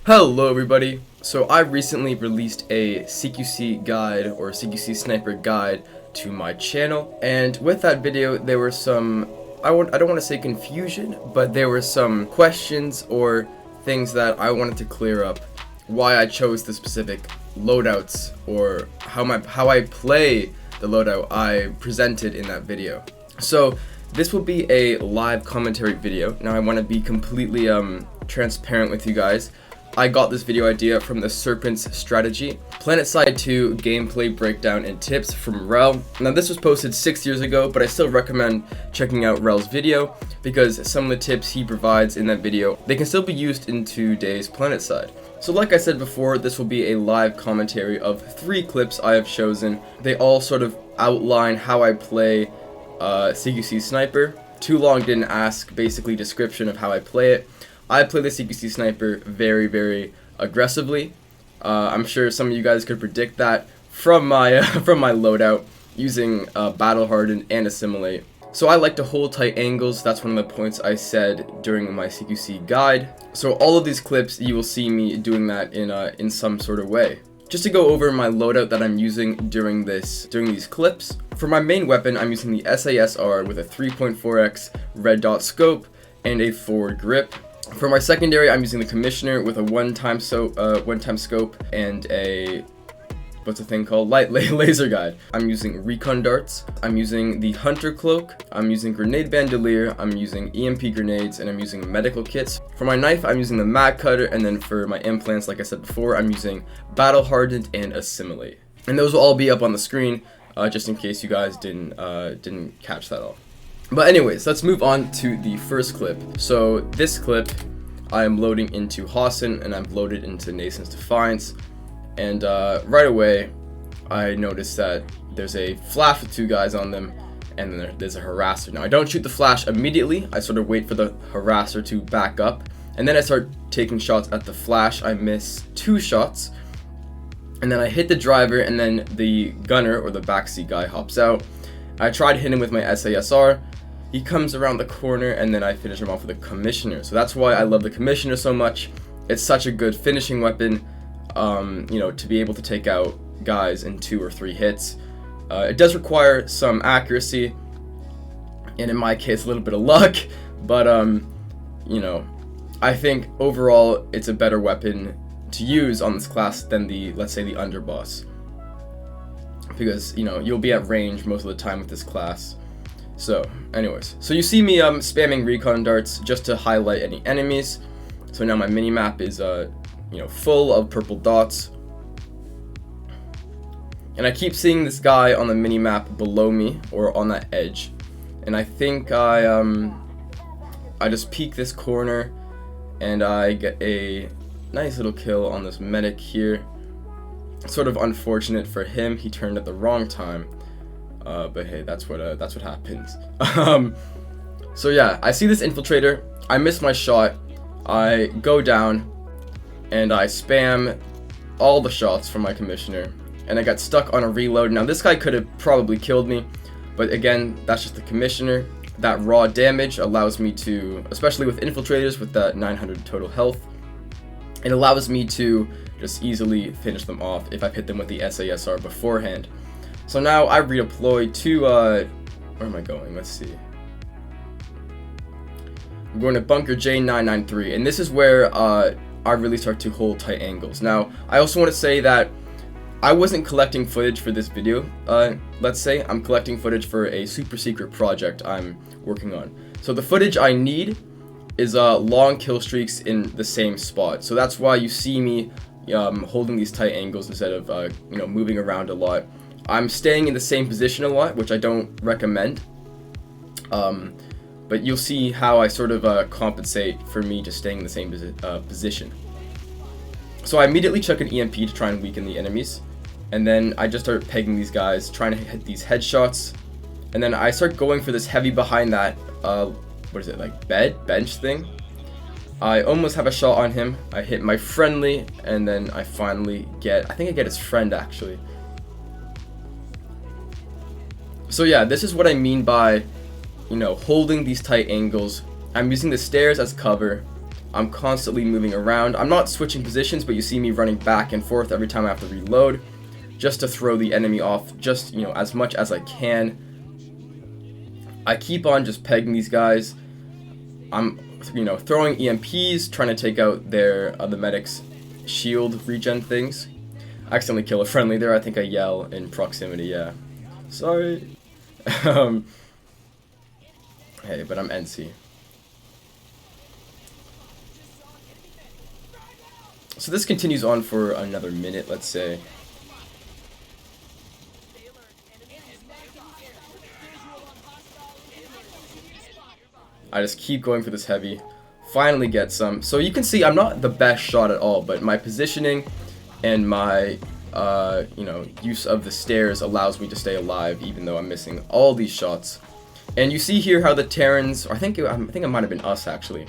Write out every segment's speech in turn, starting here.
Hello everybody! So I recently released a CQC guide or CQC sniper guide to my channel, and with that video there were some, I don't want to say confusion, but there were some questions or things that I wanted to clear up why I chose the specific loadouts or how I play the loadout I presented in that video. So this will be a live commentary video. Now I want to be completely transparent with you guys. I got this video idea from the Serpent's Strategy, Planetside 2 gameplay breakdown and tips from Rel. Now this was posted 6 years ago, but I still recommend checking out Rel's video because some of the tips he provides in that video, they can still be used in today's Planetside. So like I said before, this will be a live commentary of 3 clips I have chosen. They all sort of outline how I play CQC Sniper. Too long didn't ask, basically description of how I play it. I play the CQC Sniper very, very aggressively. I'm sure some of you guys could predict that from my from my loadout using Battle Hardened and Assimilate. So I like to hold tight angles. That's one of the points I said during my CQC guide. So all of these clips, you will see me doing that in some sort of way. Just to go over my loadout that I'm using during these clips. For my main weapon, I'm using the SAS-R with a 3.4x red dot scope and a forward grip. For my secondary, I'm using the Commissioner with a one-time scope and a, what's the thing called? Light laser guide. I'm using recon darts. I'm using the Hunter Cloak. I'm using Grenade Bandolier. I'm using EMP grenades, and I'm using medical kits. For my knife, I'm using the Mag Cutter, and then for my implants, like I said before, I'm using Battle Hardened and Assimilate. And those will all be up on the screen, just in case you guys didn't catch that all. But anyways, let's move on to the first clip. So this clip, I am loading into Hassan, and I'm loaded into Nason's Defiance. And right away, I noticed that there's a flash with 2 guys on them, and then there's a harasser. Now I don't shoot the flash immediately. I sort of wait for the harasser to back up, and then I start taking shots at the flash. I miss 2 shots, and then I hit the driver, and then the gunner or the backseat guy hops out. I tried to hit him with my SAS-R. He comes around the corner, and then I finish him off with a Commissioner. So that's why I love the Commissioner so much. It's such a good finishing weapon, you know, to be able to take out guys in 2 or 3 hits. It does require some accuracy, and in my case, a little bit of luck. But you know, I think overall it's a better weapon to use on this class than the, let's say, the underboss, because you know you'll be at range most of the time with this class. So anyways, so you see me spamming recon darts just to highlight any enemies. So now my minimap is you know, full of purple dots, and I keep seeing this guy on the minimap below me or on that edge, and I think I just peek this corner and I get a nice little kill on this medic here. Sort of unfortunate for him, he turned at the wrong time. But hey, that's what happens. So yeah, I see this infiltrator. I miss my shot. I go down, and I spam all the shots from my Commissioner, and I got stuck on a reload. Now this guy could have probably killed me, but again, that's just the Commissioner. That raw damage allows me to, especially with infiltrators with that 900 total health, it allows me to just easily finish them off if I hit them with the SAS-R beforehand. So now I redeploy to, where am I going? Let's see. I'm going to bunker J993, and this is where I really start to hold tight angles. Now, I also want to say that I wasn't collecting footage for this video. Let's say I'm collecting footage for a super secret project I'm working on. So the footage I need is long kill streaks in the same spot. So that's why you see me holding these tight angles instead of you know, moving around a lot. I'm staying in the same position a lot, which I don't recommend. But you'll see how I sort of compensate for me just staying in the same position. So I immediately chuck an EMP to try and weaken the enemies. And then I just start pegging these guys, trying to hit these headshots. And then I start going for this heavy behind that, what is it, like bench thing? I almost have a shot on him. I hit my friendly, and then I finally I think I get his friend actually. So yeah, this is what I mean by, you know, holding these tight angles. I'm using the stairs as cover. I'm constantly moving around. I'm not switching positions, but you see me running back and forth every time I have to reload, just to throw the enemy off, just, you know, as much as I can. I keep on just pegging these guys. I'm, you know, throwing EMPs, trying to take out their the medics' shield regen things. I accidentally kill a friendly there. I think I yell in proximity. Yeah, sorry. Hey, but I'm NC. So this continues on for another minute, let's say. I just keep going for this heavy. Finally get some. So you can see I'm not the best shot at all, but my positioning and my you know, use of the stairs allows me to stay alive even though I'm missing all these shots. And you see here how the Terrans, I think it might have been us actually.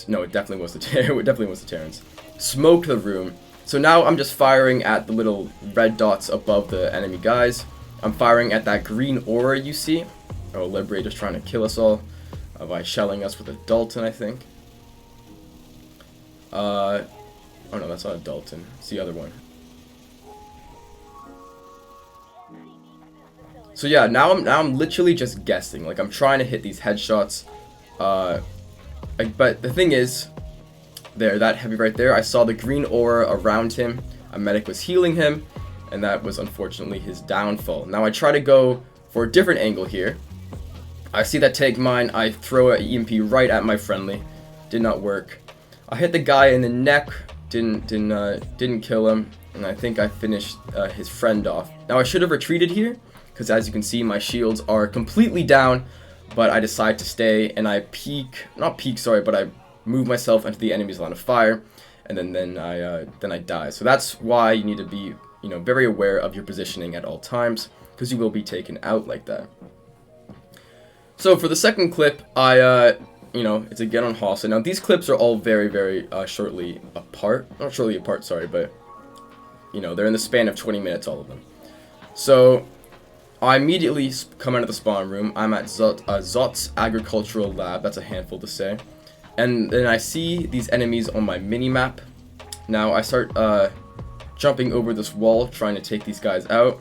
No, it definitely was the Terrans. Smoked the room. So now I'm just firing at the little red dots above the enemy guys. I'm firing at that green aura you see. Oh, Liberator's trying to kill us all by shelling us with a Dalton, I think. Oh no, that's not a Dalton. It's the other one. So yeah, now I'm literally just guessing. Like, I'm trying to hit these headshots. But the thing is, there, that heavy right there, I saw the green aura around him. A medic was healing him, and that was unfortunately his downfall. Now I try to go for a different angle here. I see that tank mine. I throw an EMP right at my friendly. Did not work. I hit the guy in the neck. Didn't kill him, and I think I finished his friend off. Now I should have retreated here, because as you can see, my shields are completely down. But I decide to stay, and I but I move myself into the enemy's line of fire, and then I die. So that's why you need to be, you know, very aware of your positioning at all times, because you will be taken out like that. So for the second clip, you know, it's again on Hostel. Now these clips are all very shortly apart. Not shortly apart, sorry, but you know, they're in the span of 20 minutes, all of them. So I immediately come out of the spawn room. I'm at Zot's agricultural lab. That's a handful to say. And then I see these enemies on my mini-map. Now I start jumping over this wall, trying to take these guys out.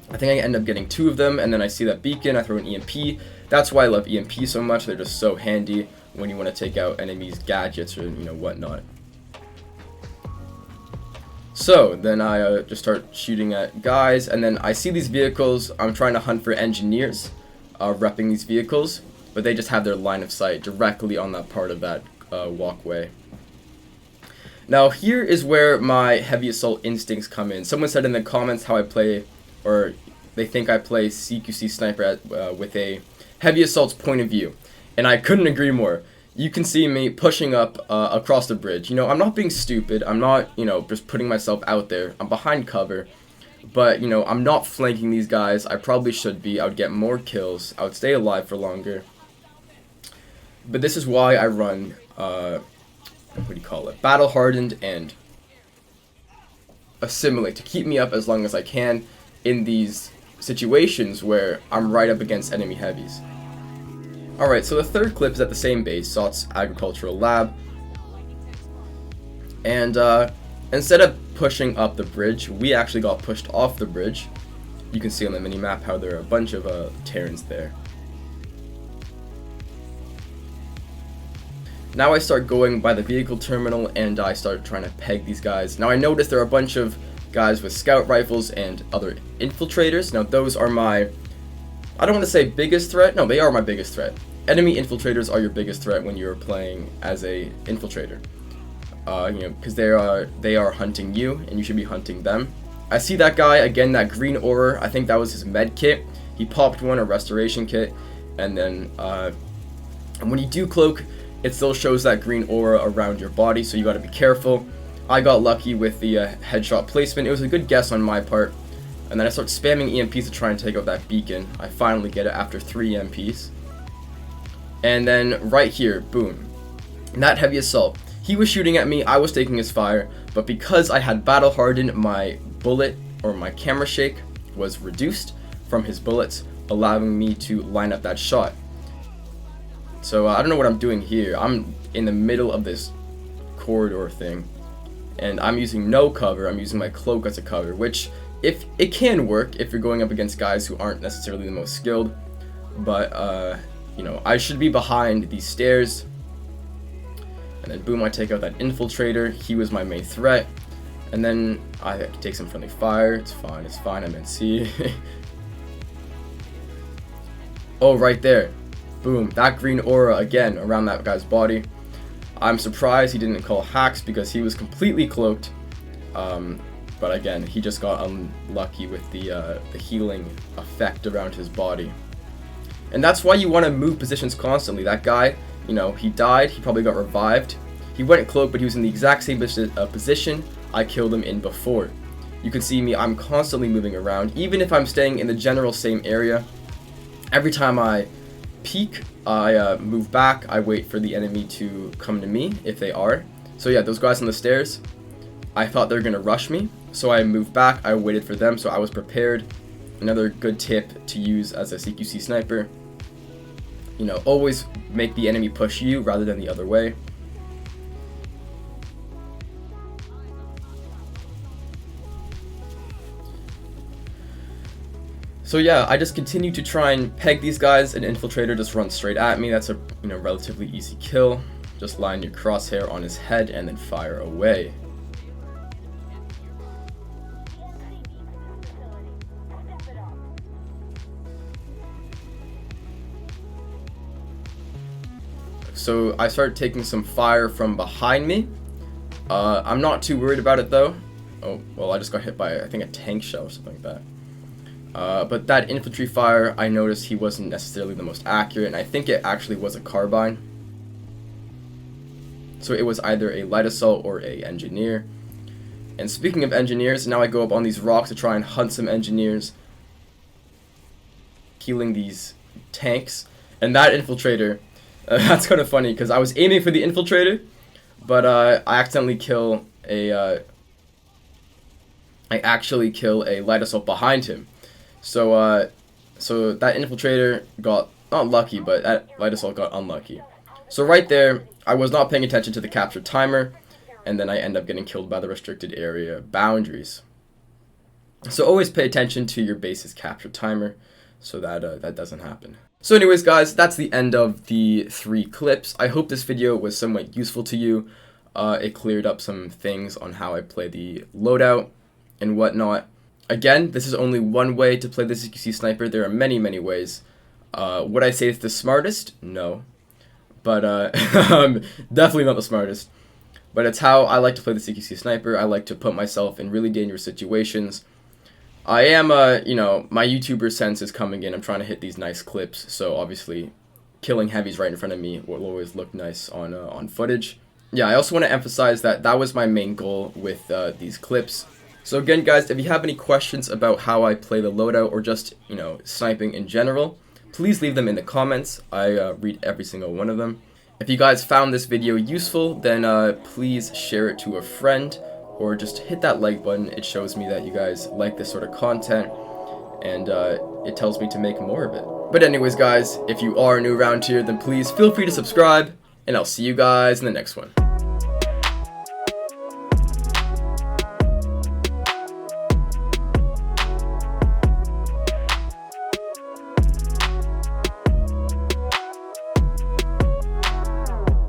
I think I end up getting 2 of them, and then I see that beacon. I throw an EMP. That's why I love EMP so much. They're just so handy when you want to take out enemies' gadgets or, you know, whatnot. So then I just start shooting at guys, and then I see these vehicles. I'm trying to hunt for engineers repping these vehicles, but they just have their line of sight directly on that part of that walkway. Now here is where my heavy assault instincts come in. Someone said in the comments how I play, or they think I play CQC sniper with a heavy assault's point of view, and I couldn't agree more. You can see me pushing up across the bridge. You know, I'm not being stupid. I'm not, you know, just putting myself out there. I'm behind cover. But, you know, I'm not flanking these guys. I probably should be. I would get more kills. I would stay alive for longer. But this is why I run, what do you call it? Battle hardened and assimilate to keep me up as long as I can in these situations where I'm right up against enemy heavies. Alright, so the third clip is at the same base, Zot's agricultural lab. And instead of pushing up the bridge, we actually got pushed off the bridge. You can see on the mini-map how there are a bunch of Terrans there. Now I start going by the vehicle terminal, and I start trying to peg these guys. Now I noticed there are a bunch of guys with scout rifles and other infiltrators. Now those are my, I don't want to say biggest threat. No, they are my biggest threat. Enemy infiltrators are your biggest threat when you're playing as a infiltrator. You know, because they are hunting you, and you should be hunting them. I see that guy again, that green aura. I think that was his med kit. He popped one, a restoration kit, and then and when you do cloak, it still shows that green aura around your body, so you got to be careful. I got lucky with the headshot placement. It was a good guess on my part. And then I start spamming EMPs to try and take out that beacon. I finally get it after 3 EMPs. And then right here, boom. That heavy assault. He was shooting at me, I was taking his fire, but because I had battle hardened, my bullet, or my camera shake, was reduced from his bullets, allowing me to line up that shot. So I don't know what I'm doing here. I'm in the middle of this corridor thing, and I'm using no cover. I'm using my cloak as a cover, which if it can work if you're going up against guys who aren't necessarily the most skilled, but you know, I should be behind these stairs, and then boom, I take out that infiltrator. He was my main threat, and then I take some friendly fire. It's fine, I'm in C. Oh, right there, boom, that green aura again around that guy's body. I'm surprised he didn't call hacks because he was completely cloaked, but again, he just got unlucky with the healing effect around his body. And that's why you want to move positions constantly. That guy, you know, he died, he probably got revived. He went cloaked, but he was in the exact same position I killed him in before. You can see me, I'm constantly moving around, even if I'm staying in the general same area. Every time I peek, I move back, I wait for the enemy to come to me, if they are. So yeah, those guys on the stairs, I thought they were going to rush me, so I moved back, I waited for them, so I was prepared. Another good tip to use as a CQC sniper, you know, always make the enemy push you rather than the other way. So yeah, I just continue to try and peg these guys. An infiltrator just runs straight at me. That's a, you know, relatively easy kill. Just line your crosshair on his head and then fire away. So I started taking some fire from behind me. I'm not too worried about it though. Oh, well, I just got hit by, I think, a tank shell or something like that. But that infantry fire, I noticed he wasn't necessarily the most accurate, and I think it actually was a carbine. So it was either a light assault or a engineer. And speaking of engineers, now I go up on these rocks to try and hunt some engineers, killing these tanks. And that infiltrator, that's kind of funny because I was aiming for the infiltrator, but I accidentally kill a light assault behind him. So so that infiltrator got not lucky, but that light assault got unlucky. So right there, I was not paying attention to the capture timer, and then I end up getting killed by the restricted area boundaries. So always pay attention to your base's capture timer, so that that doesn't happen. So anyways, guys, that's the end of the 3 clips. I hope this video was somewhat useful to you. It cleared up some things on how I play the loadout and whatnot. Again, this is only one way to play the CQC sniper. There are many, many ways. Would I say it's the smartest? No. But definitely not the smartest. But it's how I like to play the CQC sniper. I like to put myself in really dangerous situations. I am, you know, my YouTuber sense is coming in. I'm trying to hit these nice clips. So obviously, killing heavies right in front of me will always look nice on footage. Yeah, I also want to emphasize that that was my main goal with these clips. So again, guys, if you have any questions about how I play the loadout or just, you know, sniping in general, please leave them in the comments. I read every single one of them. If you guys found this video useful, then please share it to a friend or just hit that like button. It shows me that you guys like this sort of content, and it tells me to make more of it. But anyways, guys, if you are new around here, then please feel free to subscribe, and I'll see you guys in the next one.